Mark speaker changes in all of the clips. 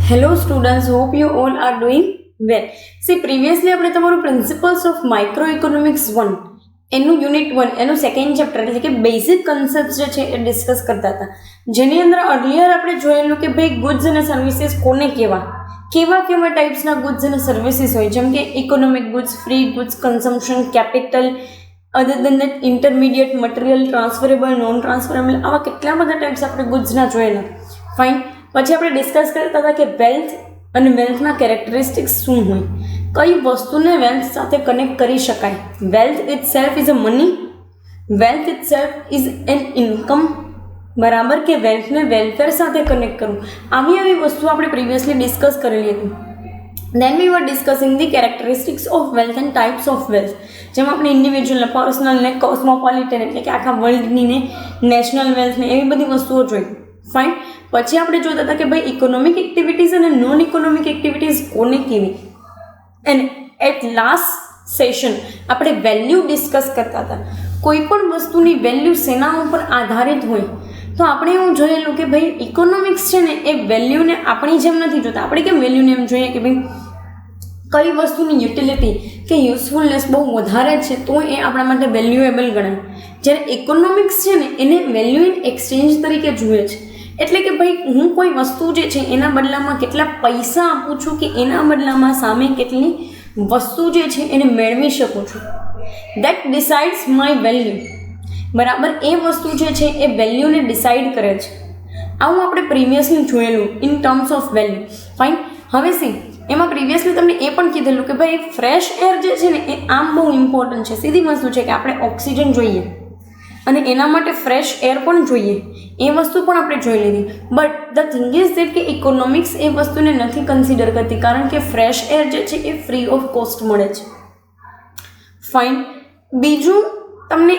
Speaker 1: Hello students, hope you all are doing well. See, previously આપણે તમારું principles of microeconomics 1 એનું unit 1 એનું second chapter એટલે કે બેઝિક કન્સેપ્ટ જે છે એ ડિસ્કસ કરતા હતા, જેની અંદર અર્લિયર આપણે જોયેલું કે ભાઈ ગુડ્સ અને સર્વિસીસ કોને કેવા ટાઈપ્સના ગુડ્સ અને સર્વિસીસ હોય, જેમ કે economic goods, free goods, consumption, capital, other than that intermediate, material, transferable, non transferable, આવા કેટલા બધા ટાઈપ્સ આપણે ગુડ્સના જોયેલા. ફાઇન. પછી આપણે ડિસ્કસ કરતા હતા કે વેલ્થ અને વેલ્થના કેરેક્ટરિસ્ટિક્સ શું હોય, કઈ વસ્તુને વેલ્થ સાથે કનેક્ટ કરી શકાય. Wealth it self is a money, wealth it self is an income, બરાબર, કે વેલ્થને વેલફેર સાથે કનેક્ટ કરવું, આવી વસ્તુ આપણે પ્રિવિયસલી ડિસ્કસ કરેલી હતી. Then we were discussing the characteristics of wealth and types of wealth, જેમાં આપણે ઇન્ડિવિજ્યુઅલને, પર્સનલને, કોસ્મોપોલિટન એટલે કે આખા વર્લ્ડની ને, નેશનલ વેલ્થને, એવી બધી વસ્તુઓ જોઈ. ફાઇન. પછી આપણે જોતા હતા કે ભાઈ ઇકોનોમિક એક્ટિવિટીઝ અને નોન ઇકોનોમિક એક્ટિવિટીઝ કોને કેવી, એન્ડ એટ લાસ્ટ સેશન આપણે વેલ્યુ ડિસ્કસ કરતા હતા. કોઈ પણ વસ્તુની વેલ્યુ શેના ઉપર આધારિત હોય, તો આપણે એવું જોયેલું કે ભાઈ ઇકોનોમિક્સ છે ને એ વેલ્યુને આપણી જેમ નથી જોતા. આપણે કેમ વેલ્યુને એમ જોઈએ કે ભાઈ કઈ વસ્તુની યુટિલિટી કે યુઝફુલનેસ બહુ વધારે છે તો એ આપણા માટે વેલ્યુએબલ ગણાય, જ્યારે ઇકોનોમિક્સ છે ને એને વેલ્યુ ઇન એક્સચેન્જ તરીકે જુએ છે. એટલે કે ભાઈ હું કોઈ વસ્તુ જે છે એના બદલામાં કેટલા પૈસા આપું છું કે એના બદલામાં સામે કેટલી વસ્તુ જે છે એને મેળવી શકું છું. દેટ ડિસાઇડ્સ માય વેલ્યુ, બરાબર. એ વસ્તુ જે છે એ વેલ્યુને ડિસાઇડ કરે છે. આવું આપણે પ્રીવિયસલી જોયેલું in terms of value. Fine. હવે સી, એમાં પ્રીવિયસલી તમને એ પણ કીધેલું કે ભાઈ ફ્રેશ એર જે છે ને એ આમ બહુ ઇમ્પોર્ટન્ટ છે. સીધી વસ્તુ છે કે આપણે ઓક્સિજન જોઈએ અને એના માટે ફ્રેશ એર પણ જોઈએ, એ વસ્તુ પણ આપણે જોઈ લીધી. But the thing is that કે ઇકોનોમિક્સ એ વસ્તુને નથી કન્સિડર કરતી, કારણ કે ફ્રેશ એર જે છે એ ફ્રી ઓફ કોસ્ટ મળે છે. ફાઇન. બીજું તમને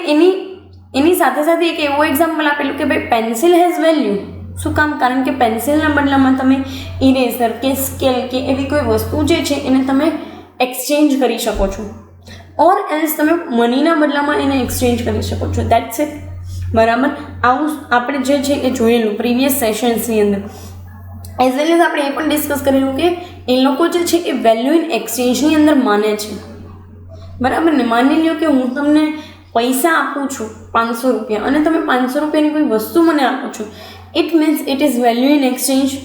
Speaker 1: એની સાથે સાથે એક એવું એક્ઝામ્પલ આપેલું કે ભાઈ પેન્સિલ હેઝ વેલ્યુ. શું કામ? કારણ કે પેન્સિલના બદલામાં તમે ઇરેઝર કે સ્કેલ કે એવી કોઈ વસ્તુ જે છે એને તમે એક્સચેન્જ કરી શકો છો, ઓર એલ્સ તમે મનીના બદલામાં એને એક્સચેન્જ કરી શકો છો. દેટ્સ ઇટ, બરાબર. આવું આપણે જે છે એ જોયેલું પ્રીવિયસ સેશન્સની અંદર. એઝ વેલ એઝ આપણે એ પણ ડિસ્કસ કરેલું કે એ લોકો જે છે એ વેલ્યુ ઇન એક્સચેન્જની અંદર માને છે, બરાબર ને. માની લો કે હું તમને પૈસા આપું છું 500 રૂપિયા અને તમે 500 રૂપિયાની કોઈ વસ્તુ મને આપો છો, it means it is value in exchange.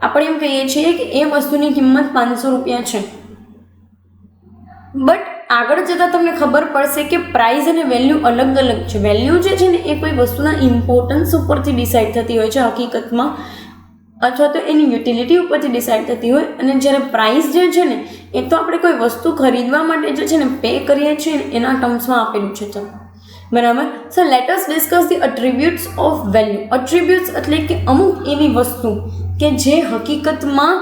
Speaker 1: આપણે એમ કહીએ છીએ કે એ વસ્તુની કિંમત 500 રૂપિયા છે. બટ આગળ જતાં તમને ખબર પડશે કે પ્રાઇસ અને વેલ્યુ અલગ અલગ છે. વેલ્યુ જે છે ને એ કોઈ વસ્તુના ઇમ્પોર્ટન્સ ઉપરથી ડિસાઇડ થતી હોય છે હકીકતમાં, અથવા તો એની યુટિલિટી ઉપરથી ડિસાઇડ થતી હોય, અને જ્યારે પ્રાઇસ જે છે ને એ તો આપણે કોઈ વસ્તુ ખરીદવા માટે જે છે ને પે કરીએ છીએ ને એના ટર્મ્સમાં આપેલું છે. તો બરાબર. So let us discuss the attributes of value. Attributes એટલે કે અમુક એવી વસ્તુ કે જે હકીકતમાં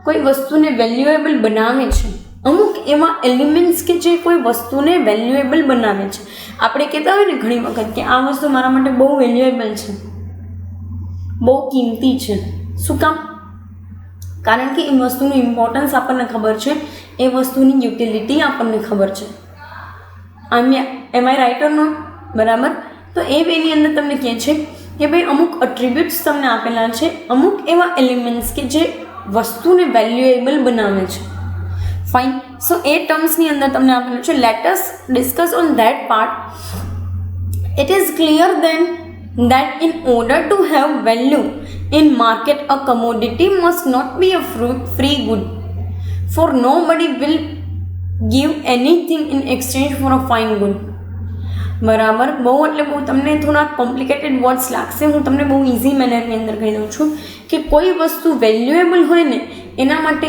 Speaker 1: કોઈ વસ્તુને વેલ્યુએબલ બનાવે છે, અમુક એવા એલિમેન્ટ્સ કે જે કોઈ વસ્તુને વેલ્યુએબલ બનાવે છે. આપણે કહેતા હોય ને ઘણી વખત કે આ વસ્તુ મારા માટે બહુ વેલ્યુએબલ છે, બહુ કિંમતી છે. શું કામ? કારણ કે એ વસ્તુનું ઇમ્પોર્ટન્સ આપણને ખબર છે, એ વસ્તુની યુટિલિટી આપણને ખબર છે. એમ આઈ રાઇટ ઓર નોટ? બરાબર. તો એ વેની અંદર તમને કહે છે કે ભાઈ અમુક એટ્રીબ્યુટ્સ તમને આપેલા છે, અમુક એવા એલિમેન્ટ્સ કે જે વસ્તુને વેલ્યુએબલ બનાવે છે. ફાઇન. સો એ ટર્મ્સની અંદર તમને આપેલું છે. Let us discuss on that part. It is clear then that in order to have value in market a commodity must not be a free good, for nobody will give anything in exchange for a fine good. બરાબર. બહુ એટલે બહુ તમને થોડા complicated words લાગશે, હું તમને બહુ ઇઝી મેનરની અંદર કહી દઉં છું કે કોઈ વસ્તુ વેલ્યુએબલ હોય ને એના માટે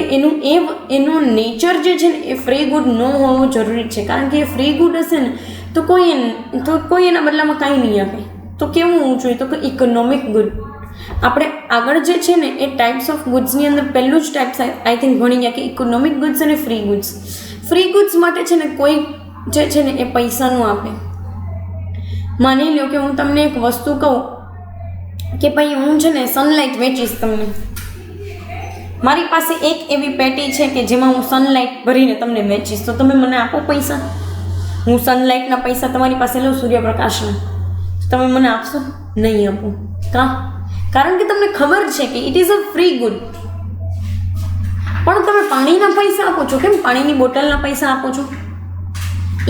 Speaker 1: એનું નેચર જે છે ને એ ફ્રી ગુડ ન હોવું જરૂરી છે. કારણ કે એ ફ્રી ગુડ હશે ને તો કોઈ એના બદલામાં કાંઈ નહીં આપે. તો કેવું હોવું જોઈએ? તો કે ઇકોનોમિક ગુડ. આપણે આગળ જે છે ને એ ટાઈપ્સ ઓફ ગુડ્સની અંદર પહેલું જ ટાઈપ્સ આઈ થિંક ભણી ગયા કે ઇકોનોમિક ગુડ્સ અને ફ્રી ગુડ્સ. ફ્રી ગુડ્સ માટે છે ને કોઈ જે છે ને એ પૈસાનું આપે. માની લો કે હું તમને એક વસ્તુ કહું કે ભાઈ હું છે ને સનલાઇટ વેચીશ તમને. મારી પાસે એક એવી પેટી છે કે જેમાં હું સનલાઇટ ભરીને તમને વેચીશ, તો તમે મને આપો પૈસા? હું સનલાઇટના પૈસા તમારી પાસે લઉં, સૂર્યપ્રકાશના, તમે મને આપશો? નહીં આપો. કારણ કે તમને ખબર છે કે it is a free good. પણ તમે પાણીના પૈસા આપો છો. કેમ પાણીની બોટલના પૈસા આપો છો?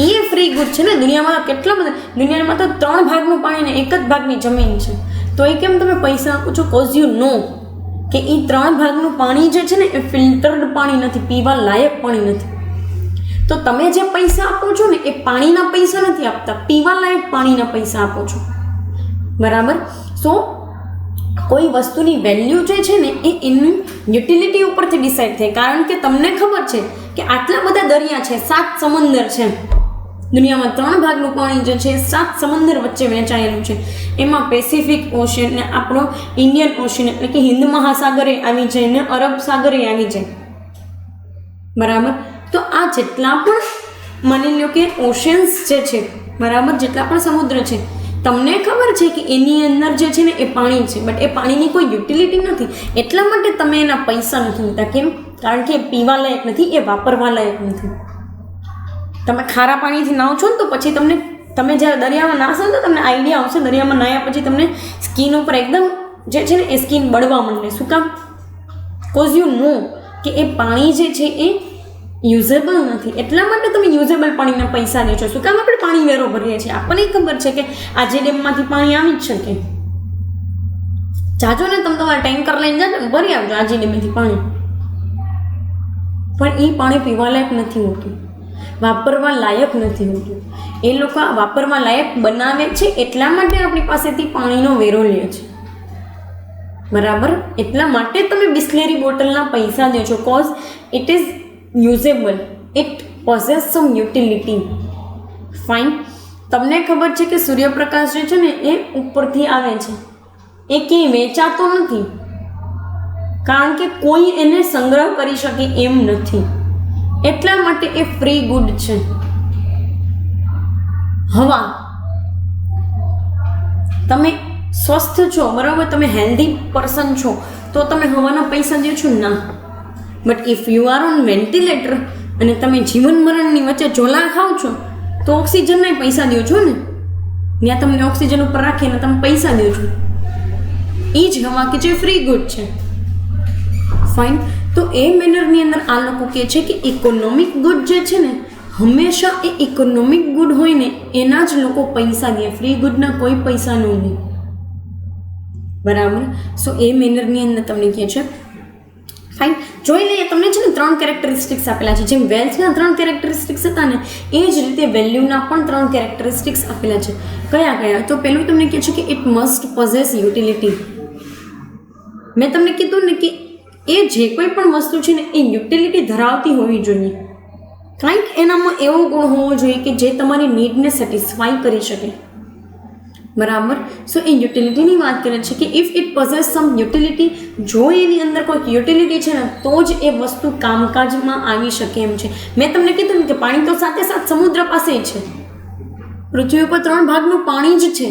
Speaker 1: એ ફ્રી ગુડ છે ને. દુનિયામાં કેટલા બધા, દુનિયામાં તો 3 ભાગનું પાણી ને 1 જ ભાગની જમીન છે. તો એ કેમ તમે પૈસા આપો છો? કોઝ યુ નો કે એ 3 ભાગનું પાણી જે છે ને એ ફિલ્ટર્ડ પાણી નથી, પીવા લાયક પાણી નથી. તો તમે જે પૈસા આપો છો ને એ પાણીના પૈસા નથી આપતા, પીવા લાયક પાણીના પૈસા આપો છો. બરાબર. સો કોઈ વસ્તુની વેલ્યુ જે છે ને એ એની યુટિલિટી ઉપરથી ડિસાઇડ થાય. કારણ કે તમને ખબર છે કે આટલા બધા દરિયા છે, 7 સમંદર છે દુનિયામાં, 3 ભાગનું પાણી જે છે 7 સમંદર વચ્ચે વહેંચાયેલું છે. એમાં પેસિફિક ઓશિયન ને આપણો ઇન્ડિયન ઓશિયન એટલે કે હિન્દ મહાસાગરે આવી જાય ને અરબ સાગરે આવી જાય. બરાબર. તો આ જેટલા પણ માની લો કે ઓશિયન્સ જે છે, બરાબર, જેટલા પણ સમુદ્ર છે, તમને ખબર છે કે એની અંદર જે છે ને એ પાણી છે, બટ એ પાણીની કોઈ યુટિલિટી નથી. એટલા માટે તમે એના પૈસા નથી લેતા. કેમ? કારણ કે એ પીવા લાયક નથી, એ વાપરવા લાયક નથી. તમે ખારા પાણીથી નાહો છો ને તો પછી તમે જ્યારે દરિયામાં નાહશો ને તો તમને આઈડિયા આવશે. દરિયામાં નાહ્યા પછી તમને સ્કિન ઉપર એકદમ જે છે ને એ સ્કિન બળવા માંડે. શું કામ? કોઝ યુ નો કે એ પાણી જે છે એ યુઝેબલ નથી. એટલા માટે તમે યુઝેબલ પાણીના પૈસા લે છો. શું કામ? આપણે પાણી વેરો ભરીએ છીએ. આપણને ખબર છે કે આજે ડેમમાંથી પાણી આવી જ શકે. જાજો ને તમે તમારા ટેન્કર લઈને જાજો ને ભરી આવજો આજે ડેમમાંથી પાણી, પણ એ પાણી પીવા લાયક નથી હોતું, વાપરવા લાયક નથી હોતું. એ લોકો વાપરવા લાયક બનાવે છે એટલા માટે આપણી પાસેથી પાણીનો વેરો લે છે. બરાબર. એટલા માટે તમે બિસ્લેરી બોટલના પૈસા દો છો. Cause it is usable, it possess some utility. Fine. તમને ખબર છે કે સૂર્યપ્રકાશ જે છે ને એ ઉપરથી આવે છે, એ ક્યાંય વેચાતો નથી, કારણ કે કોઈ એને સંગ્રહ કરી શકે એમ નથી. એટલા માટે એ ફ્રી ગુડ છે. હવા, તમે સ્વસ્થ છો, બરાબર, તમે હેલ્ધી પર્સન છો તો તમે હવાના પૈસા દો છો? ના. But if you are on ventilator અને તમે જીવન મરણની વચ્ચે ઝોલા ખાવ છો તો ઓક્સિજનના પૈસા દો છો ને. ત્યાં તમને ઓક્સિજન ઉપર રાખીને તમે પૈસા દો છો. એ જ હવા કે જે ફ્રી ગુડ છે. ફાઇન. તો એ મેનરની અંદર આ લોકો કહે છે કે ઇકોનોમિક ગુડ જે છે ને હંમેશા એ ઇકોનોમિક ગુડ હોય ને એના જ લોકો પૈસા દે, ફ્રી ગુડના કોઈ પૈસા ન દે. બરાબર. સો એ મેનરની અંદર તમને કહે છે. ફાઇન. જોઈ લઈએ. તમને છે ને 3 કેરેક્ટરિસ્ટિક્સ આપેલા છે. જેમ વેલ્થના 3 કેરેક્ટરિસ્ટિક્સ હતા ને એ જ રીતે વેલ્યુના પણ 3 કેરેક્ટરિસ્ટિક્સ આપેલા છે. કયા કયા? તો પહેલું તમને કહે છે કે ઇટ મસ્ટ પોઝેસ યુટિલિટી. મેં તમને કીધું ને કે એ જે કોઈ પણ વસ્તુ છે ને એ યુટિલિટી ધરાવતી હોવી જોઈએ. કંઈક એનામાં એવો ગુણ હોવો જોઈએ કે જે તમારી નીડને સેટિસ્ફાઈ કરી શકે. બરાબર. સો એ યુટિલિટીની વાત કરે છે કે if it possess some utility, જો એની અંદર કોઈક યુટિલિટી છે ને તો જ એ વસ્તુ કામકાજમાં આવી શકે એમ છે. મેં તમને કીધું ને કે પાણી તો સાથે સમુદ્ર પાસે છે. પૃથ્વી ઉપર 3 ભાગનું પાણી જ છે,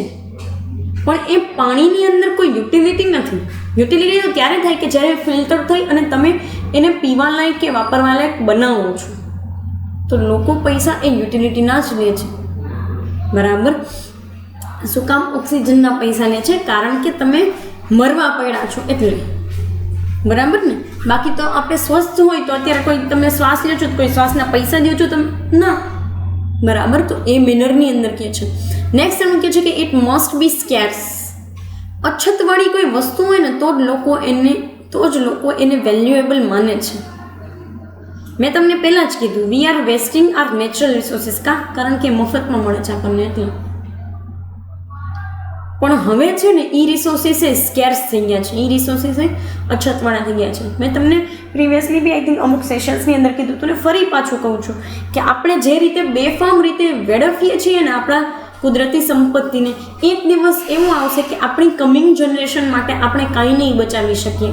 Speaker 1: પણ એ પાણીની અંદર કોઈ યુટિલિટી નથી. યુટિલિટી તો ત્યારે થાય કે જ્યારે ફિલ્ટર થઈ અને તમે એને પીવા લાયક કે વાપરવા લાયક બનાવો છો. તો લોકો પૈસા એ યુટિલિટીના જ લે છે. બરાબર. શું કામ? ઓક્સિજનના પૈસા લે છે, કારણ કે તમે મરવા પડ્યા છો એટલે. બરાબર ને. બાકી તો આપણે સ્વસ્થ હોય તો અત્યારે કોઈ તમે શ્વાસ લો છો તો કોઈ શ્વાસના પૈસા દો છો તમે? ના. બરાબર. તો એ મેનરની અંદર કહે છે. નેક્સ્ટ એમ કહે છે કે ઇટ મસ્ટ બી સ્કેર્સ. અછતવાળી કોઈ વસ્તુ હોય ને તો જ લોકો એને વેલ્યુએબલ માને છે. મેં તમને પહેલાં જ કીધું we are wasting our natural resources. કારણ કે મફતમાં મળે છે આપણને એટલે. પણ હવે છે ને એ રિસોર્સિસ એ સ્કેર્સ થઈ ગયા છે, એ રિસોર્સિસ એ અછતવાળા થઈ ગયા છે. મેં તમને પ્રિવિયસલી બી આઈ થિંક અમુક સેશન્સની અંદર કીધું હતું ને ફરી પાછું કહું છું કે આપણે જે રીતે બેફામ રીતે વેડફીએ છીએ ને આપણા કુદરતી સંપત્તિને, એક દિવસ એવું આવશે કે આપણી કમિંગ જનરેશન માટે આપણે કાંઈ નહીં બચાવી શકીએ.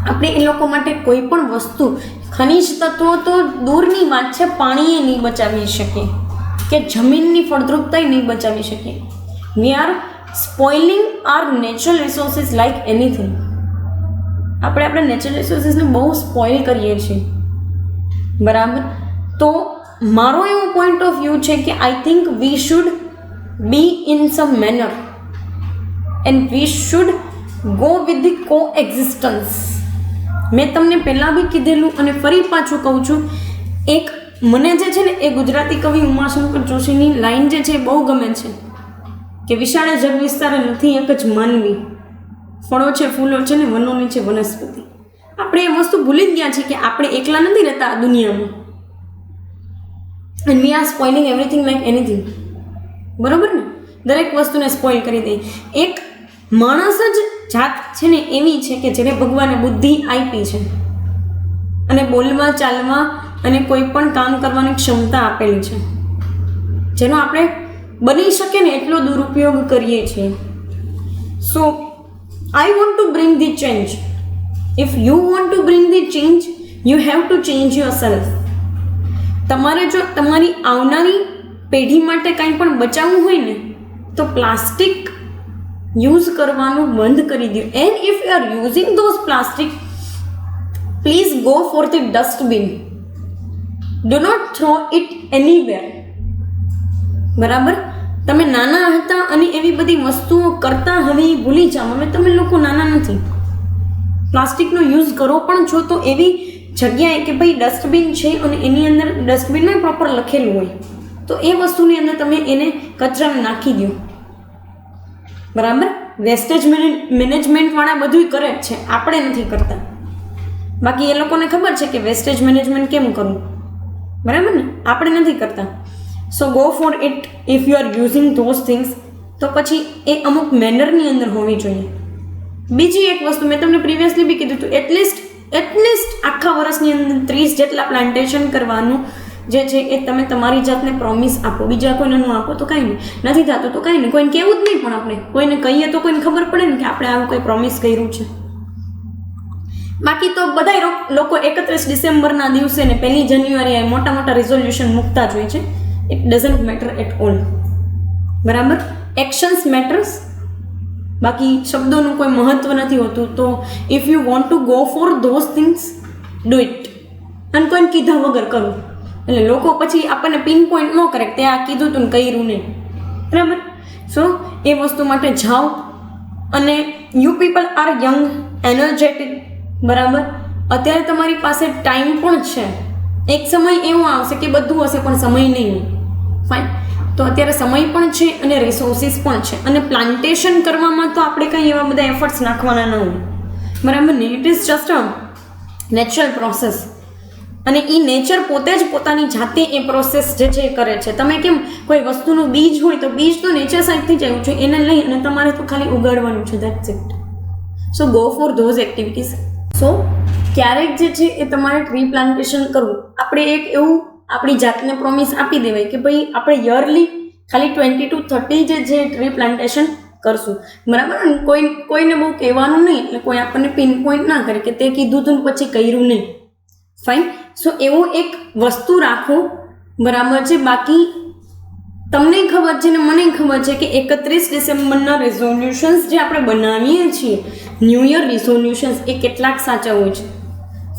Speaker 1: આપણે એ લોકો માટે કોઈ પણ વસ્તુ, ખનિજ તત્વો તો દૂરની વાત છે, પાણીએ નહીં બચાવી શકીએ કે જમીનની ફળદ્રુપતાએ નહીં બચાવી શકીએ. We are spoiling our natural resources like anything. આપણે નેચરલ રિસોર્સિસને બહુ સ્પોઇલ કરીએ છીએ. બરાબર. તો મારો એવો પોઈન્ટ ઓફ વ્યૂ છે કે I think we should be in sum manner and we should go with the કો એક્ઝિસ્ટન્સ. મેં તમને પહેલાં બી કીધેલું અને ફરી પાછું કહું છું, એક મને જે છે ને એ ગુજરાતી કવિ ઉમાશંકર જોશીની લાઈન જે છે એ બહુ ગમે છે કે વિશાળે જગ વિસ્તારે નથી એક જ માનવી, ફળો છે ફૂલો છે ને વનોની છે વનસ્પતિ. આપણે એ વસ્તુ ભૂલી જ ગયા છીએ કે આપણે એકલા નથી રહેતા આ દુનિયામાં. And we are spoiling everything like anything. બરોબર ને? દરેક વસ્તુને સ્પોઇલ કરી દે. એક માણસ જ જાત છે ને એવી છે કે જેને ભગવાને બુદ્ધિ આપી છે અને બોલવા ચાલવા અને કોઈ પણ કામ કરવાની ક્ષમતા આપેલી છે, જેનો આપણે બની શકે ને એટલો દુરુપયોગ કરીએ છીએ. So I want to bring the change. If you want to bring the change, you have to change yourself. તમારે જો તમારી આવનારી પેઢી માટે કંઈ પણ બચાવવું હોય ને તો પ્લાસ્ટિક યુઝ કરવાનું બંધ કરી દો. And if you are using those plastic, please go for the dustbin. Do not throw it anywhere. બરાબર? તમે નાના હતા અને એવી બધી વસ્તુઓ કરતા હવે ભૂલી જાઓ. હવે તમે લોકો નાના નથી. પ્લાસ્ટિકનો યુઝ કરો પણ છો તો એવી જગ્યાએ કે ભાઈ ડસ્ટબિન છે અને એની અંદર ડસ્ટબિનમાં પ્રોપર લખેલું હોય તો એ વસ્તુની અંદર તમે એને કચરાને નાખી દો. બરાબર? વેસ્ટેજ મેનેજમેન્ટવાળા બધું કરે જ છે, આપણે નથી કરતા. બાકી એ લોકોને ખબર છે કે વેસ્ટેજ મેનેજમેન્ટ કેમ કરવું. બરાબર ને? આપણે નથી કરતા. So go for it. If you are using those things તો પછી એ અમુક મેનરની અંદર હોવી જોઈએ. બીજી એક વસ્તુ મેં તમને પ્રિવિયસલી બી કીધું હતું, એટલીસ્ટ આખા વર્ષની અંદર 30 જેટલા પ્લાન્ટેશન કરવાનું જે છે એ તમે તમારી જાતને પ્રોમિસ આપો. બીજા કોઈને ન આપો તો કાંઈ નહીં, નથી થતું તો કાંઈ નહીં, કોઈને કહેવું જ નહીં. પણ આપણે કોઈને કહીએ તો કોઈને ખબર પડે ને કે આપણે આવું કોઈ પ્રોમિસ કર્યું છે. બાકી તો બધા લોકો 31 ડિસેમ્બરના દિવસે ને 1 જાન્યુઆરીએ મોટા મોટા રિઝોલ્યુશન મૂકતા જ હોય છે. It doesn't matter at all. બરાબર? Actions matters. બાકી શબ્દોનું કોઈ મહત્વ નથી હોતું. તો if you want to go for those things, do it. અને કોઈને કીધા વગર કરો. એટલે લોકો પછી આપણને પિન પોઈન્ટ ન કરે તે આ કીધું તું ને કર્યું નહીં. બરાબર? સો એ વસ્તુ માટે જાઓ. અને you people are young, energetic. બરાબર? અત્યારે તમારી પાસે ટાઈમ પણ છે. એક સમય એવો આવશે કે બધું હશે પણ સમય નહીં. ફાઇન. તો અત્યારે સમય પણ છે અને રિસોર્સિસ પણ છે. અને પ્લાન્ટેશન કરવામાં તો આપણે કંઈ એવા બધા એફર્ટ્સ નાખવાના ન હોય. બરાબર ને? It is just a natural process. અને એ નેચર પોતે જ પોતાની જાતે એ પ્રોસેસ જે છે એ કરે છે. તમે કેમ કોઈ વસ્તુનું બીજ હોય તો બીજ તો નેચર સાઈડથી જ આવ્યું છે, એને લઈ અને તમારે તો ખાલી ઉગાડવાનું છે. That's it. So go for those activities. So ક્યારેક જે છે એ તમારે ટ્રી પ્લાન્ટેશન કરવું. આપણે એક એવું આપણી જાતને પ્રોમિસ આપી દેવાય કે ભાઈ આપણે યરલી ખાલી 20 to 30 જે છે ટ્રી પ્લાન્ટેશન કરશું. બરાબર? કોઈને બહુ કહેવાનું નહીં, એટલે કોઈ આપણને પિન પોઈન્ટ ના કરે કે તે કીધું તું પછી કર્યું નહીં. ફાઇન. સો એવું એક વસ્તુ રાખો. બરાબર છે? બાકી તમને ખબર છે ને મને ખબર છે કે 31 ડિસેમ્બરના રિઝોલ્યુશન્સ જે આપણે બનાવીએ છીએ, ન્યૂ યર રિઝોલ્યુશન્સ, એ કેટલાક સાચા હોય છે.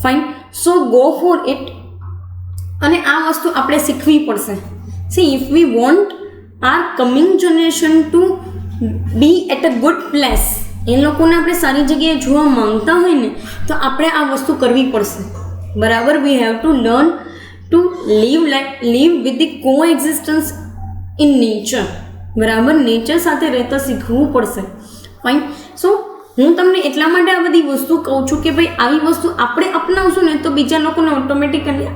Speaker 1: Fine. So go for it. અને આ વસ્તુ આપણે શીખવી પડશે. See, if we want are coming generation to be at a good place, એ લોકોને આપણે સારી જગ્યાએ જોવા માંગતા હોય ને તો આપણે આ વસ્તુ કરવી પડશે. બરાબર? We have to learn to live with the કો એક્ઝિસ્ટન્સ ઇન નેચર. બરાબર? નેચર સાથે રહેતા શીખવું પડશે. ફાઇન. સો હું તમને એટલા માટે આ બધી વસ્તુ કહું છું કે ભાઈ આવી વસ્તુ આપણે અપનાવશું ને તો બીજા લોકોને ઓટોમેટિકલી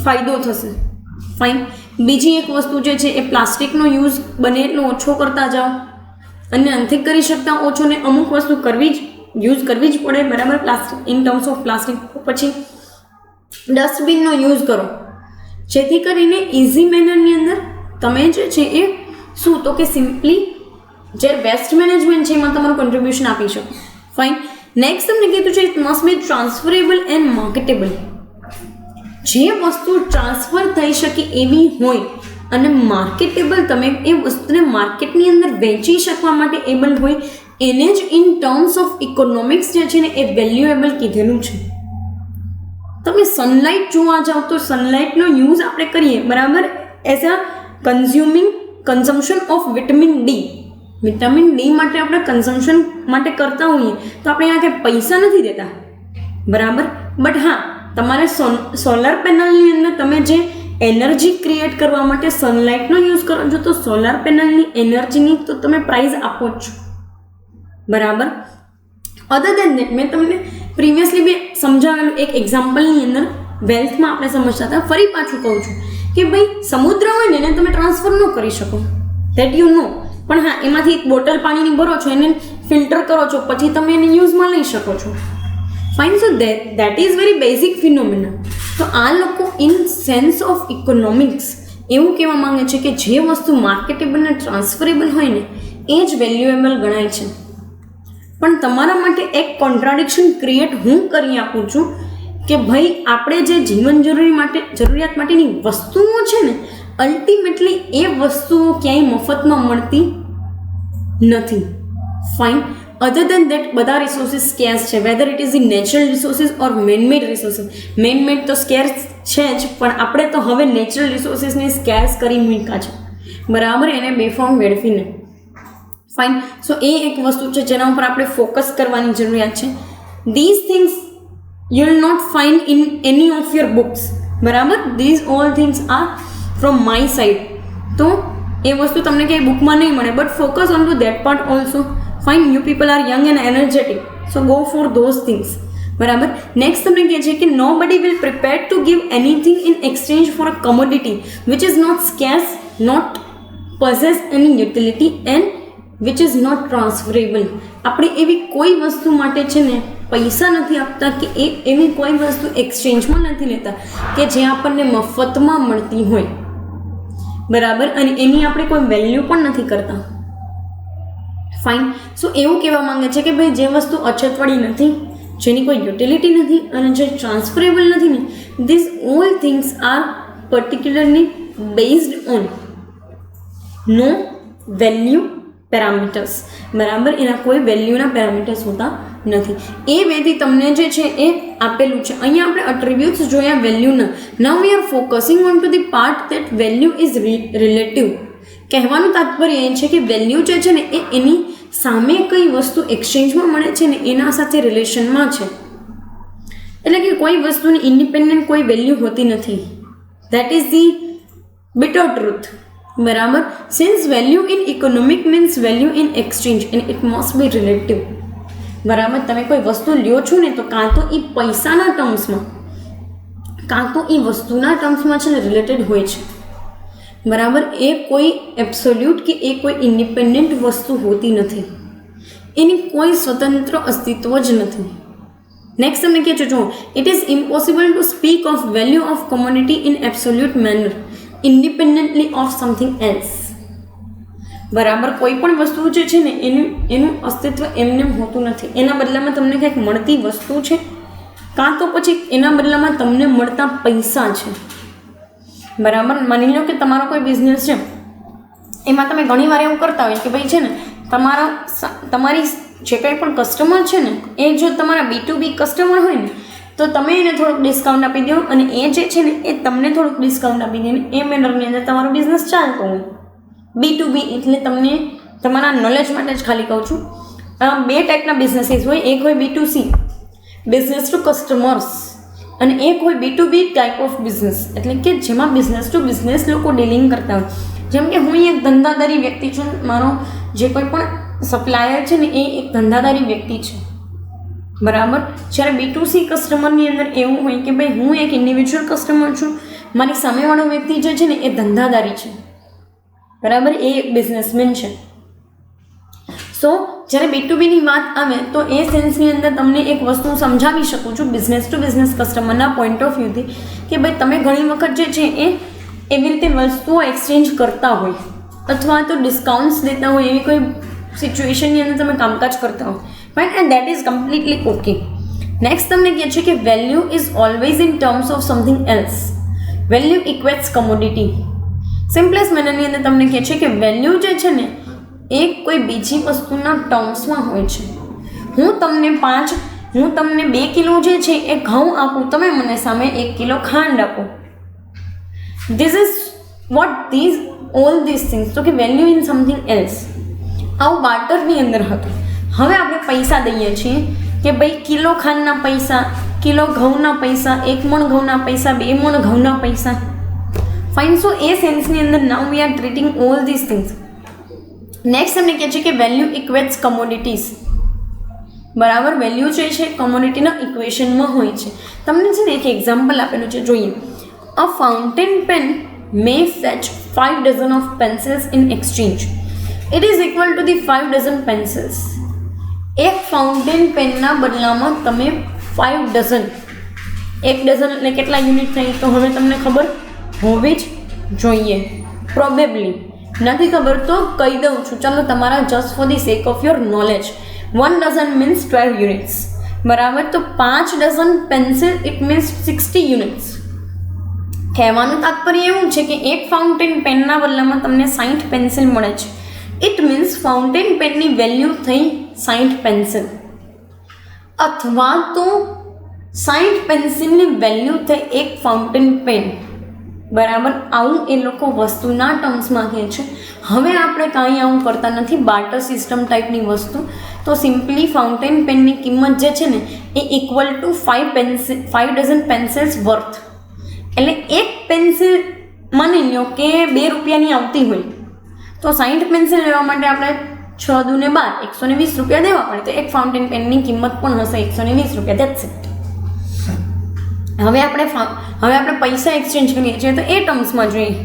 Speaker 1: ફાયદો થશે. ફાઇન. બીજી એક વસ્તુ જે છે એ પ્લાસ્ટિકનો યુઝ બને એટલો ઓછો કરતા જાઓ. અને નથી કરી શકતા ઓછો ને અમુક વસ્તુ યુઝ કરવી જ પડે. બરાબર? Plastic in terms of plastic. પછી ડસ્ટબિનનો યુઝ કરો, જેથી કરીને ઇઝી મેનરની અંદર તમે જે છે એ શું તો કે સિમ્પલી જે વેસ્ટ મેનેજમેન્ટ છે એમાં તમારું કન્ટ્રીબ્યુશન આપી શકો. ફાઇન. નેક્સ્ટ તમને કીધું છે it must be transferable and marketable. જે વસ્તુ ટ્રાન્સફર થઈ શકે એવી હોય અને માર્કેટેબલ, તમે એ વસ્તુને માર્કેટની અંદર વેચી શકવા માટે એબલ હોય, એને જ ઇન ટર્મ્સ ઓફ ઇકોનોમિક્સ જે છે ને એ વેલ્યુએબલ કીધેલું છે. તમે સનલાઇટ જોવા જાઓ તો સનલાઇટનો યુઝ આપણે કરીએ. બરાબર? As a consumption of vitamin D. Vitamin D માટે આપણે કન્ઝમ્પશન માટે કરતા હોઈએ તો આપણે અહીંયા કંઈ પૈસા નથી દેતા. બરાબર. બટ હા, તમારે સોલર પેનલની અંદર તમે જે એનર્જી ક્રિએટ કરવા માટે સનલાઇટનો યુઝ કરો છો, તો સોલાર પેનલની એનર્જીની તો તમે પ્રાઇઝ આપો જ છો, બરાબર. અધર દેન દેટ મેં તમને પ્રીવિયસલી બી સમજાવેલું એક એક્ઝામ્પલની અંદર વેલ્થમાં આપણે સમજતા હતા. ફરી પાછું કહું છું કે ભાઈ સમુદ્ર હોય ને એને તમે ટ્રાન્સફર ન કરી શકો, ધેટ યુ નો. પણ હા, એમાંથી એક બોટલ પાણીની ભરો છો, એને ફિલ્ટર કરો છો, પછી તમે એને યુઝમાં લઈ શકો છો. Fine. So that is very basic phenomena. તો આ લોકો ઇન સેન્સ ઓફ ઇકોનોમિક્સ એવું કહેવા માંગે છે કે જે વસ્તુ માર્કેટેબલ અને ટ્રાન્સફરેબલ હોય ને એ જ વેલ્યુએબલ ગણાય છે. પણ તમારા માટે એક કોન્ટ્રાડિક્શન ક્રિએટ હું કરી આપું છું કે ભાઈ આપણે જે જીવન જરૂરિયાત માટેની વસ્તુઓ છે ને, અલ્ટિમેટલી એ વસ્તુઓ ક્યાંય મફતમાં મળતી નથી. ફાઇન. અધર દેન દેટ બધા રિસોર્સિસ સ્કેર્સ છે, weather it is the natural resources or man-made resources. Man-made તો સ્કેર્સ છે જ, પણ આપણે તો હવે નેચરલ રિસોર્સિસને સ્કેર્સ કરી મૂક્યા છે, બરાબર, એને બેફામ વેડફીને. ફાઇન. સો એ એક વસ્તુ છે જેના ઉપર આપણે ફોકસ કરવાની જરૂરિયાત છે. These things you will not find in any of your books, બરાબર. These all things are from my side. તો એ વસ્તુ તમને ક્યાંય બુકમાં નહીં મળે, but focus on to that part also. Fine. You people are young and energetic, so go for those things, બરાબર. નેક્સ્ટ તમને કહે છે કે nobody will prepare to give anything in exchange for a commodity which is not scarce, not possess any utility and which is not transferable. આપણે એવી કોઈ વસ્તુ માટે છે ને પૈસા નથી આપતા કે એવી કોઈ વસ્તુ એક્સચેન્જમાં નથી લેતા કે જે આપણને મફતમાં મળતી હોય, બરાબર, અને એની આપણે કોઈ વેલ્યુ પણ નથી કરતા. ફાઇન. સો એવું કહેવા માંગે છે કે ભાઈ જે વસ્તુ અછતવાળી નથી, જેની કોઈ યુટિલિટી નથી અને જે ટ્રાન્સફરેબલ નથી ને, this all things are particularly based on no value parameters, બરાબર. એના કોઈ વેલ્યુના પેરામીટર્સ હોતા નથી. એ વેથી તમને જે છે એ આપેલું છે. અહીંયા આપણે અટ્રીબ્યુટ્સ જોયા વેલ્યુના. Now we are focusing on to the part that value is relative. કહેવાનું તાત્પર્ય એ છે કે વેલ્યુ જે છે ને એ એની સામે કઈ વસ્તુ એક્સચેન્જમાં મળે છે ને એના સાથે રિલેશનમાં છે. એટલે કે કોઈ વસ્તુની ઇન્ડિપેન્ડન્ટ કોઈ વેલ્યુ હોતી નથી. That is the bitter truth, બરાબર. Since value in economic means value in exchange and it must be relative, બરાબર. તમે કોઈ વસ્તુ લ્યો છો ને તો કાં તો એ પૈસાના ટર્મ્સમાં કાં તો એ વસ્તુના ટર્મ્સમાં છે ને રિલેટેડ હોય છે, બરાબર. એ કોઈ એબ્સોલ્યુટ કે એ કોઈ ઇન્ડિપેન્ડન્ટ વસ્તુ હોતી નથી, એની કોઈ સ્વતંત્ર અસ્તિત્વ જ નથી. નેક્સ્ટ તમને કહે છે, જો it is impossible to speak of value of commodity in absolute manner independently of something else, બરાબર. કોઈ પણ વસ્તુ જે છે ને એનું અસ્તિત્વ એમને હોતું નથી. એના બદલામાં તમને કંઈક મળતી વસ્તુ છે, કાં તો પછી એના બદલામાં તમને મળતા પૈસા છે, બરાબર. માની લો કે તમારો કોઈ બિઝનેસ છે, એમાં તમે ઘણી વાર એવું કરતા હોય કે ભાઈ છે ને તમારી જે કંઈ પણ કસ્ટમર છે ને એ જો તમારા B2B કસ્ટમર હોય ને તો તમે એને થોડુંક ડિસ્કાઉન્ટ આપી દો અને એ જે છે ને એ તમને થોડુંક ડિસ્કાઉન્ટ આપી દે ને એ મેનરની અંદર તમારો બિઝનેસ ચાલતો હોય. B2B એટલે તમને તમારા નોલેજ માટે જ ખાલી કહું છું. બે ટાઈપના બિઝનેસીસ હોય, એક હોય B2C બિઝનેસ ટુ કસ્ટમર્સ અને એક હોય B2B ટાઈપ ઓફ બિઝનેસ, એટલે કે જેમાં બિઝનેસ ટુ બિઝનેસ લોકો ડીલિંગ કરતા હોય. જેમ કે હું એક ધંધાદારી વ્યક્તિ છું, મારો જે કોઈ પણ સપ્લાયર છે ને એ એક ધંધાદારી વ્યક્તિ છે, બરાબર. જ્યારે B2C કસ્ટમરની અંદર એવું હોય કે ભાઈ હું એક ઇન્ડિવિજ્યુઅલ કસ્ટમર છું, મારી સામેવાળો વ્યક્તિ જે છે ને એ ધંધાદારી છે, બરાબર, એ એક બિઝનેસમેન છે. સો જ્યારે B2B ની વાત આવે તો એ સેન્સની અંદર તમને એક વસ્તુ સમજાવી શકું છું બિઝનેસ ટુ બિઝનેસ કસ્ટમરના પોઈન્ટ ઓફ વ્યૂથી કે ભાઈ તમે ઘણી વખત જે છે એ એવી રીતે વસ્તુઓ એક્સચેન્જ કરતા હોય અથવા તો ડિસ્કાઉન્ટ્સ દેતા હોય, એવી કોઈ સિચ્યુએશનની અંદર તમે કામકાજ કરતા હોય, fine, and that is completely okay. Next તમને કહે છે કે value is always in terms of something else. Value equates commodity. Simplest મેનરની અંદર તમને કહે છે કે વેલ્યુ જે છે ને એ કોઈ બીજી વસ્તુના ટર્મ્સમાં હોય છે. હું તમને 2 કિલો જે છે એ ઘઉં આપું, તમે મને સામે 1 કિલો ખાંડ આપો. This is what all this things. તો કે વેલ્યુ ઇન સમથિંગ એલ્સ. આવું બાર્ટરની અંદર હતું. હવે આપણે પૈસા દઈએ છીએ કે ભાઈ કિલો ખાંડના પૈસા કિલો ઘઉંના પૈસા, 1 મણ ઘઉંના પૈસા, 2 મણ ઘઉંના પૈસા. ફાઇન. સો એ સેન્સની અંદર now we are treating all this things. Next તમને કહે છે કે વેલ્યુ ઇક્વેટ્સ કમોડિટીઝ. બરાબર, વેલ્યુ જે છે કોમોડિટીના ઇક્વેશનમાં હોય છે. તમને છે ને એક એક્ઝામ્પલ આપેલું છે, જોઈએ. A fountain pen may fetch 5 dozen of pencils in exchange. It is equal to the 5 dozen pencils. એક ફાઉન્ટેન પેનના બદલામાં તમે 5 ડઝન, 1 ડઝન એટલે કેટલા યુનિટ થાય તો હવે તમને ખબર હોવી જ જોઈએ. પ્રોબેબલી નથી ખબર તો કહી દઉં છું, ચાલો તમારા just for the sec of your knowledge. 1 dozen means 12 units. બરાબર, તો 5 dozen pencil it means 60 units. કહેવાનું તાત્પર્ય એવું છે કે એક ફાઉન્ટેન પેનના બદલામાં તમને 60 પેન્સિલ મળે છે. ઇટ મીન્સ ફાઉન્ટેન પેનની વેલ્યુ થઈ 60 પેન્સિલ, અથવા તો 60 પેન્સિલની વેલ્યુ થઈ એક ફાઉન્ટેન પેન. બરાબર, આવું એ લોકો વસ્તુના ટર્મ્સમાં કહે છે. હવે આપણે કાંઈ આવું કરતા નથી, બાર્ટર સિસ્ટમ ટાઈપની વસ્તુ. તો સિમ્પલી ફાઉન્ટેન પેનની કિંમત જે છે ને એ equal to 5 dozen pencils worth. એટલે એક પેન્સિલ માની લો કે 2 રૂપિયાની આવતી હોય તો 60 પેન્સિલ લેવા માટે આપણે 6 દૂને 12, 120 રૂપિયા દેવા પડે. તો એક ફાઉન્ટેન પેનની કિંમત પણ હશે 120 રૂપિયા. That's it. હવે આપણે પૈસા એક્સચેન્જ કરીએ છીએ તો એ ટર્મ્સમાં જોઈએ.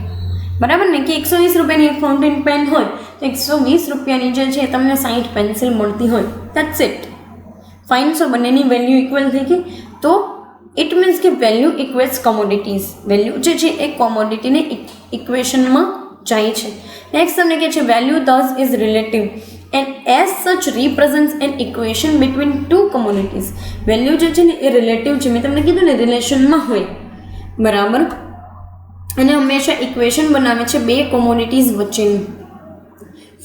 Speaker 1: બરાબર ને, કે 120 રૂપિયાની એક ફાઉન્ટેન પેન હોય તો 120 રૂપિયાની જે છે તમને 60 પેન્સિલ મળતી હોય. That's it. ફાઇન. સો બંનેની વેલ્યુ ઇક્વલ થઈ ગઈ. તો ઇટ મીન્સ કે વેલ્યુ ઇક્વેટ્સ કોમોડિટીઝ. વેલ્યુ જે છે એ કોમોડિટીને ઇક્વેશનમાં જાય છે. નેક્સ્ટ તમને કહે છે value this is relative and as such represents an equation between two commodities. Value જે છે ને એ રિલેટિવ છે. મેં તમને કીધું ને રિલેશનમાં હોય. બરાબર, અને હંમેશા ઇક્વેશન બનાવે છે બે કોમોડિટીઝ વચ્ચેની.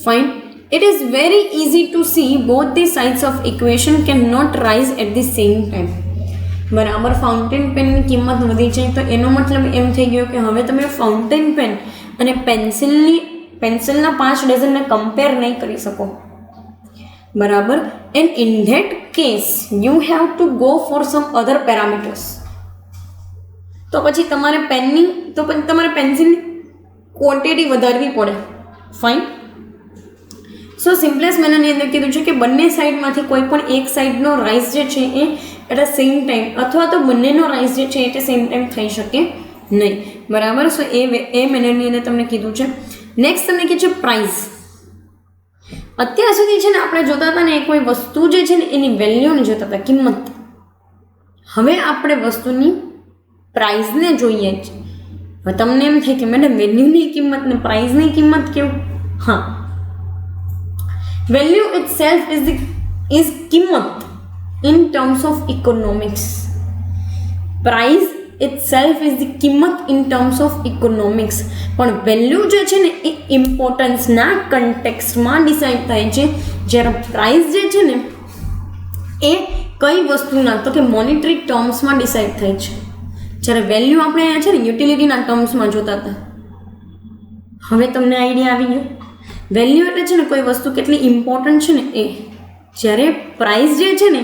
Speaker 1: Fine. It is very easy to see both the sides of equation can not rise at the same time. બરાબર, ફાઉન્ટેન પેનની કિંમત વધી જાય તો એનો મતલબ એમ થઈ ગયો કે હવે તમે ફાઉન્ટેન પેન અને પેન્સિલના 5 ડઝનને કમ્પેર નહીં કરી શકો. બરાબર, and in that case you have two go for some other parameters. તો પછી તમારે પેન્સિલની ક્વોન્ટિટી વધારવી પડે. ફાઇન. સો સિમ્પલેસ્ટ મેનરની અંદર કીધું છે કે બંને સાઈડમાંથી કોઈ પણ એક સાઈડનો રાઇઝ જે છે A at a same time, અથવા તો બંનેનો રાઇઝ જે છે એ સેમ ટાઈમ થઈ શકે નહીં. બરાબર, સો એ મેનરની અંદર તમને કીધું છે. નેક્સ્ટ તમને કહે છે પ્રાઇઝ. અત્યાર સુધી છે ને આપણે જોતા હતા ને કોઈ વસ્તુ જે છે ને એની વેલ્યુને જોતા હતા, કિંમત. હવે આપણે વસ્તુની પ્રાઇઝને જોઈએ છે. હવે તમને એમ થાય કે મેડમ વેલ્યુની કિંમત ને પ્રાઇઝની કિંમત કેવું? હા, વેલ્યુ ઇટ સેલ્ફ ઇઝ કિંમત in terms of economics. Price itself is the કિંમત in terms of economics. પણ વેલ્યુ જે છે ને એ ઇમ્પોર્ટન્સના કન્ટેક્સ્ટમાં ડિસાઇડ થાય છે, જ્યારે પ્રાઇસ જે છે ને એ કઈ વસ્તુના તો કે મોનિટરી ટર્મ્સમાં ડિસાઇડ થાય છે. જ્યારે વેલ્યુ આપણે અહીંયા છે ને યુટિલિટીના ટર્મ્સમાં જોતા હતા. હવે તમને આઈડિયા આવી ગયો. વેલ્યુ એટલે છે ને કોઈ વસ્તુ કેટલી ઇમ્પોર્ટન્ટ છે ને એ, જ્યારે પ્રાઇસ જે છે ને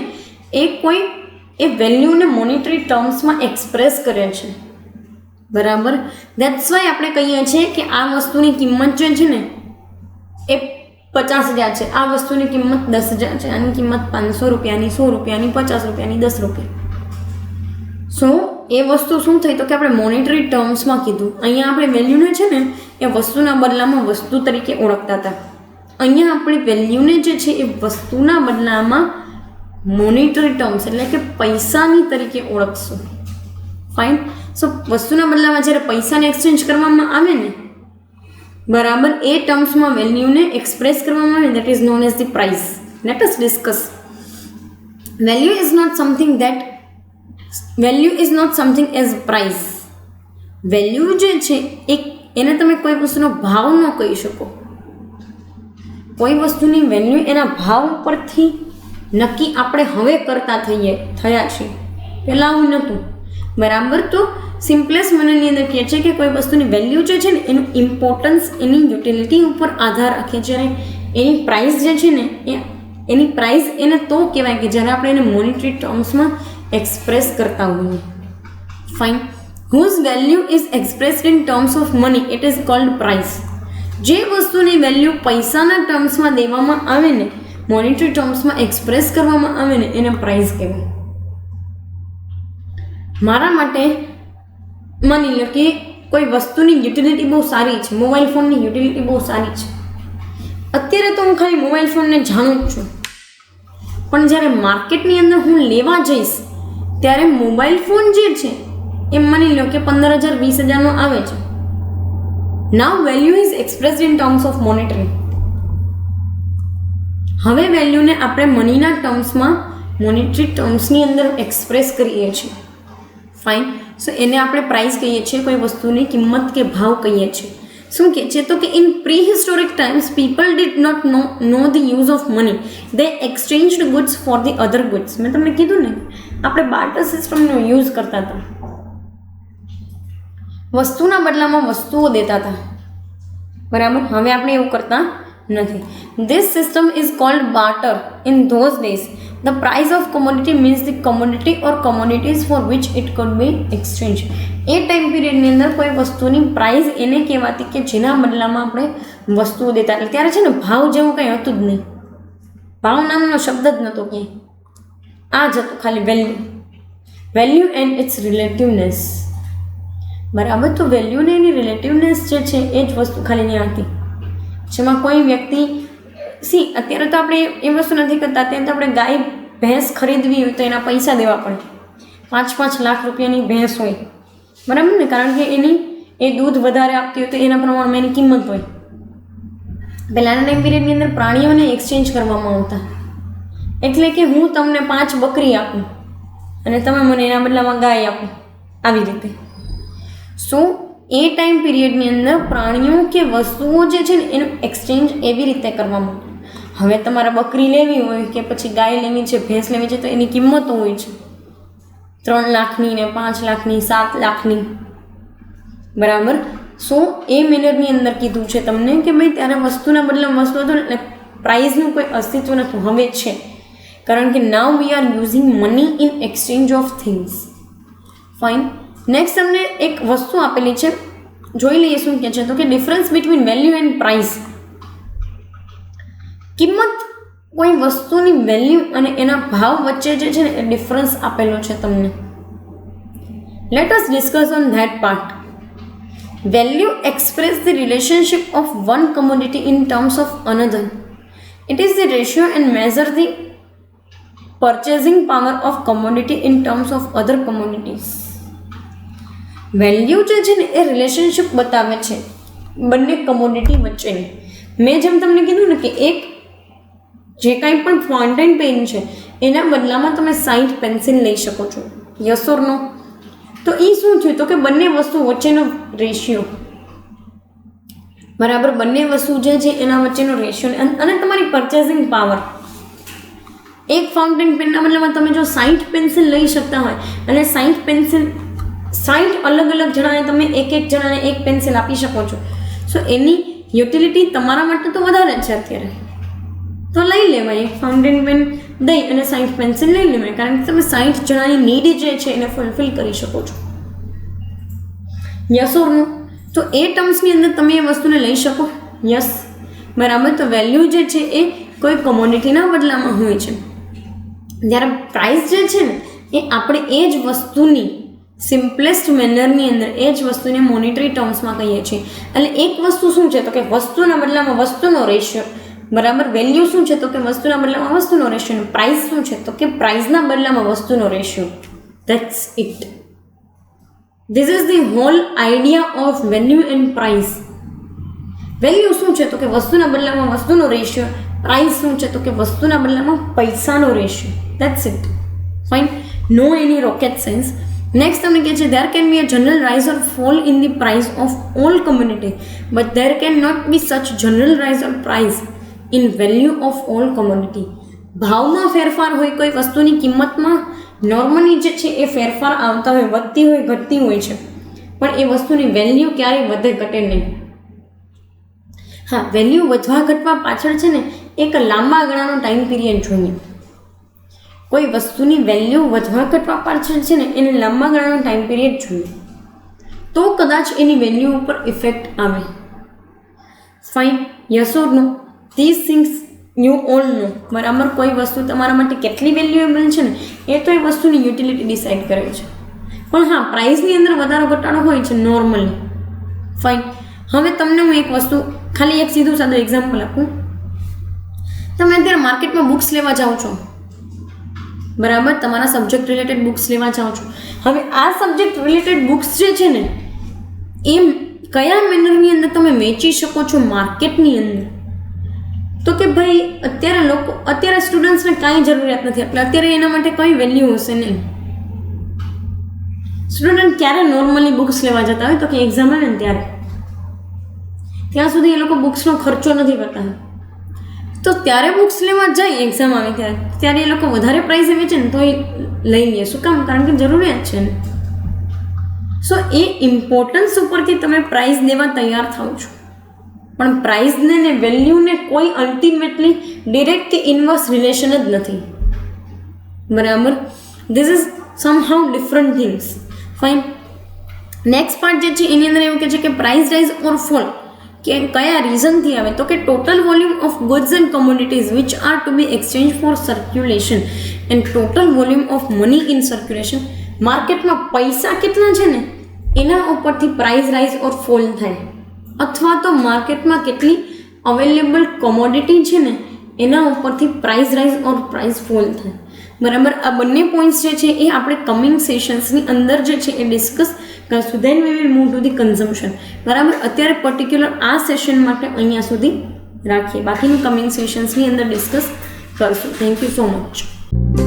Speaker 1: એ વેલ્યુને મોનિટરી ટર્મ્સમાં એક્સપ્રેસ કરે છે. બરાબર, દેટ્સ વાય આપણે કહીએ છીએ કે આ વસ્તુની કિંમત જે છે ને એ 50,000 છે, આ વસ્તુની કિંમત 10,000 છે, આની કિંમત 500 રૂપિયાની, 100 રૂપિયાની, 50 રૂપિયાની, 10 રૂપિયા. સો એ વસ્તુ શું થઈ તો કે આપણે મોનિટરી ટર્મ્સમાં કીધું. અહીંયા આપણે વેલ્યુને છે ને એ વસ્તુના બદલામાં વસ્તુ તરીકે ઓળખતા હતા. અહીંયા આપણે વેલ્યુને જે છે એ વસ્તુના બદલામાં મોનિટરી ટર્મ્સ એટલે કે પૈસાની તરીકે ઓળખશું. ફાઇન. સો વસ્તુના બદલામાં જ્યારે પૈસાને એક્સચેન્જ કરવામાં આવે ને, બરાબર, એ ટર્મ્સમાં વેલ્યુને એક્સપ્રેસ કરવામાં આવે, that is known as the price. Let us discuss. Value is not something as price. Value જે છે એને તમે કોઈ વસ્તુનો ભાવ ન કહી શકો. કોઈ વસ્તુની વેલ્યુ એના ભાવ પરથી નક્કી આપણે હવે કરતા થયા છીએ, પહેલાં આવું નહોતું. બરાબર, તો સિમ્પલેસ્ટ મનની અંદર કહે છે કે કોઈ વસ્તુની વેલ્યુ જે છે ને એનું ઇમ્પોર્ટન્સ એની યુટિલિટી ઉપર આધાર રાખે, જ્યારે એની પ્રાઇસ જે છે ને એ એની પ્રાઇસ એને તો કહેવાય કે જ્યારે આપણે એને મોનેટરી ટર્મ્સમાં એક્સપ્રેસ કરતા હોઈએ. Fine. whose value is expressed in terms of money, it is called price. જે વસ્તુની વેલ્યુ પૈસાના ટર્મ્સમાં દેવામાં આવે ને, મોનેટરી ટર્મ્સમાં એક્સપ્રેસ કરવામાં આવે ને, એને પ્રાઇસ કહેવાય. મારા માટે માની લો કે કોઈ વસ્તુની યુટિલિટી બહુ સારી છે, મોબાઈલ ફોનની યુટિલિટી બહુ સારી છે. અત્યારે તો હું ખાલી મોબાઈલ ફોનને જાણું જ છું, પણ જ્યારે માર્કેટની અંદર હું લેવા જઈશ ત્યારે મોબાઈલ ફોન જે છે એ માની લો કે 15,000 20,000નો આવે છે. Now value is expressed in terms of monetary. હવે વેલ્યુને આપણે મનીના ટર્મ્સમાં મોનેટરી ટર્મ્સની અંદર એક્સપ્રેસ કરીએ છીએ. ફાઇન. સો એને આપણે પ્રાઇસ કહીએ છીએ, કોઈ વસ્તુની કિંમત કે ભાવ કહીએ છીએ. શું કહે છે તો કે in prehistoric times people did not know the use of money, they exchanged goods for the other goods. મેં તમને કીધું ને, આપણે બાર્ટર સિસ્ટમનો યુઝ કરતા હતા. વસ્તુના બદલામાં વસ્તુઓ દેતા હતા, બરાબર. હવે આપણે એવું કરતા નથી. This system is called barter. In those days the price of commodity means the commodity or commodities for which it could be exchange. એ ટાઈમ પીરિયડની અંદર કોઈ વસ્તુની પ્રાઇસ એને કહેવાતી કે જેના બદલામાં આપણે વસ્તુઓ દેતા. એટલે ત્યારે છે ને ભાવ જેવું કંઈ હતું જ નહીં, ભાવ નામનો શબ્દ જ નહોતો ક્યાંય. આ જ હતું ખાલી વેલ્યુ. વેલ્યુ એન્ડ ઇટ્સ રિલેટિવનેસ, બરાબર. તો વેલ્યુ ને એની રિલેટિવનેસ જે છે એ જ વસ્તુ ખાલી નહીં હતી, જેમાં કોઈ વ્યક્તિ અત્યારે તો આપણે એ વસ્તુ નથી કરતા. અત્યારે તો આપણે ગાય ભેંસ ખરીદવી હોય તો એના પૈસા દેવા પડે. 5-5 લાખ રૂપિયાની ભેંસ હોય, બરાબર ને, કારણ કે એ દૂધ વધારે આપતી હોય તો એના પ્રમાણમાં એની કિંમત હોય. પહેલાંના ટાઈમ પીરિયડની અંદર પ્રાણીઓને એક્સચેન્જ કરવામાં આવતા. એટલે કે હું તમને 5 બકરી આપું અને તમે મને એના બદલામાં ગાય આપો, આવી રીતે. સો એ ટાઈમ પીરિયડની અંદર પ્રાણીઓ કે વસ્તુઓ જે છે ને એનું એક્સચેન્જ એવી રીતે કરવામાં. હવે તમારે બકરી લેવી હોય કે પછી ગાય લેવી છે, ભેંસ લેવી છે, તો એની કિંમતો હોય છે 3 લાખની ને 5 લાખની, 7 લાખની, બરાબર. સો એ મેનરની અંદર કીધું છે તમને કે ભાઈ ત્યારે વસ્તુના બદલે વસ્તુ હતું એટલે પ્રાઇઝનું કોઈ અસ્તિત્વ નથી. હવે છે, કારણ કે now we are using money in exchange of things. Fine. Next તમને એક વસ્તુ આપેલી છે, જોઈ લઈએ શું કહે છે તો કે difference between value and price. કિંમત, કોઈ વસ્તુની વેલ્યુ અને એના ભાવ વચ્ચે જે છે ને એ ડિફરન્સ આપેલો છે તમને. Late us discuss on that part. Value express the relationship of one commodity in terms of another. It is the ratio and measure the purchasing power of commodity in terms of other commodities. Value જે છે ને એ relationship બતાવે છે બંને commodity વચ્ચેની. મેં જેમ તમને કીધું ને કે એક જે કાંઈ પણ ફાઉન્ટેન પેન છે એના બદલામાં તમે 60 પેન્સિલ લઈ શકો છો, યસ ઓર નો? તો એ શું થયું તો કે બંને વસ્તુ વચ્ચેનો રેશિયો, બરાબર. બંને વસ્તુ જે છે એના વચ્ચેનો રેશિયો અને તમારી પરચેસિંગ પાવર. એક ફાઉન્ટેન પેનના બદલામાં તમે જો 60 પેન્સિલ લઈ શકતા હોય અને 60 પેન્સિલ 60 અલગ અલગ જણાને તમે એક જણાને એક પેન્સિલ આપી શકો છો. સો એની યુટિલિટી તમારા માટે તો વધારે જ છે અત્યારે. તો લઈ લેવાય, એક ફાઉન્ટેન પેન દઈ અને 60 પેન્સિલ લઈ લેવાય, કારણ કે તમે 60 જણાની નીડ જે છે એને ફૂલફિલ કરી શકો છો, યસ ઓર નો? તો એ ટર્મ્સની અંદર તમે એ વસ્તુને લઈ શકો, યસ, બરાબર. તો વેલ્યુ જે છે એ કોઈ કોમોડિટીના બદલામાં હોય છે, જ્યારે પ્રાઇસ જે છે ને એ આપણે એ જ વસ્તુની સિમ્પલેસ્ટ મેનરની અંદર એ જ વસ્તુને મોનેટરી ટર્મ્સમાં કહીએ છીએ. એટલે એક વસ્તુ શું છે તો કે વસ્તુના બદલામાં વસ્તુનો રેશિયો, બરાબર. વેલ્યુ શું છે તો કે વસ્તુના બદલામાં વસ્તુનો રેશિયો. પ્રાઇસ શું છે તો કે પ્રાઇઝના બદલામાં વસ્તુનો ratio. That's it. This is the hall idea of value and price. Value શું છે તો કે વસ્તુના બદલામાં વસ્તુનો રેશિયો. પ્રાઇસ શું છે તો કે વસ્તુના બદલામાં પૈસાનો ratio. That's it. Fine. No any rocket science. Next તમને કહે છે there can be a general rise or fall in the price of all commodity, but there can not be such general rise or price in value of all commodity. ભાવમાં ફેરફાર હોય કોઈ વસ્તુની કિંમતમાં, normally જે છે એ ફેરફાર આવતા હોય, વધતી હોય ઘટતી હોય છે, પણ એ વસ્તુની વેલ્યુ ક્યારેય વધે ઘટે નહીં. હા, વેલ્યુ વધવા ઘટવા પાછળ છે ને એક લાંબા ગાળાનો ટાઈમ પીરિયડ જોઈએ. કોઈ વસ્તુની વેલ્યુ વધવા ઘટવા પાછળ છે ને એને લાંબા ગાળાનો ટાઈમ પીરિયડ જોઈએ, તો કદાચ એની વેલ્યુ ઉપર ઇફેક્ટ આવે. Fine, yes or no? This things you all know. બરાબર, કોઈ વસ્તુ તમારા માટે કેટલી વેલ્યુએબલ છે ને એ તો એ વસ્તુની યુટિલિટી ડિસાઇડ કરે છે. પણ હા, પ્રાઇસની અંદર વધારો ઘટાડો હોય છે નોર્મલી. ફાઇન, હવે તમને હું એક વસ્તુ ખાલી એક સીધું સાદું એક્ઝામ્પલ આપું. તમે અત્યારે માર્કેટમાં બુક્સ લેવા જાઓ છો, બરાબર, તમારા સબ્જેક્ટ રિલેટેડ બુક્સ લેવા જાઓ છો. હવે આ સબ્જેક્ટ રિલેટેડ બુક્સ જે છે ને એમ કયા મેનરની અંદર તમે વેચી શકો છો માર્કેટની અંદર? તો કે ભાઈ અત્યારે સ્ટુડન્ટ્સને કાંઈ જરૂરિયાત નથી, એટલે અત્યારે એના માટે કંઈ વેલ્યુ હશે નહીં. સ્ટુડન્ટ ક્યારે નોર્મલી બુક્સ લેવા જતા હોય? તો કે એક્ઝામ આવે ને ત્યારે. ત્યાં સુધી એ લોકો બુક્સનો ખર્ચો નથી કરતા. તો ત્યારે બુક્સ લેવા જાય એક્ઝામ આવે ત્યારે એ લોકો વધારે પ્રાઇસે વેચે ને તો એ લઈ લે. શું કામ? કારણ કે જરૂરિયાત છે ને. સો એ ઇમ્પોર્ટન્સ ઉપરથી તમે પ્રાઇઝ દેવા તૈયાર થાવ છો, પણ પ્રાઇઝને ને વેલ્યુને કોઈ અલ્ટિમેટલી ડિરેક્ટ કે ઇનવર્સ રિલેશન જ નથી. બરાબર, this is સમહાઉ different things. Fine, next part જે છે એની અંદર એવું કહે છે કે પ્રાઇસ રાઇઝ ઓર ફોલ કે કયા રીઝનથી આવે? તો કે total volume of goods and commodities which are to be exchange for circulation and total volume of money in circulation. માર્કેટમાં પૈસા કેટલા છે ને એના ઉપરથી પ્રાઇસ રાઇઝ ઓર ફોલ થાય, અથવા તો માર્કેટમાં કેટલી અવેલેબલ કોમોડિટી છે ને એના ઉપરથી પ્રાઇસ રાઇઝ ઓર પ્રાઇસ ફોલ થાય. બરાબર, આ બંને પોઈન્ટ્સ જે છે એ આપણે કમિંગ સેશન્સની અંદર જે છે એ ડિસ્કસ કરશું. Then we will move to the consumption. બરાબર, અત્યારે પર્ટિક્યુલર આ સેશન માટે અહીંયા સુધી રાખીએ, બાકીનું કમિંગ સેશન્સની અંદર ડિસ્કસ કરશું. Thank you so much.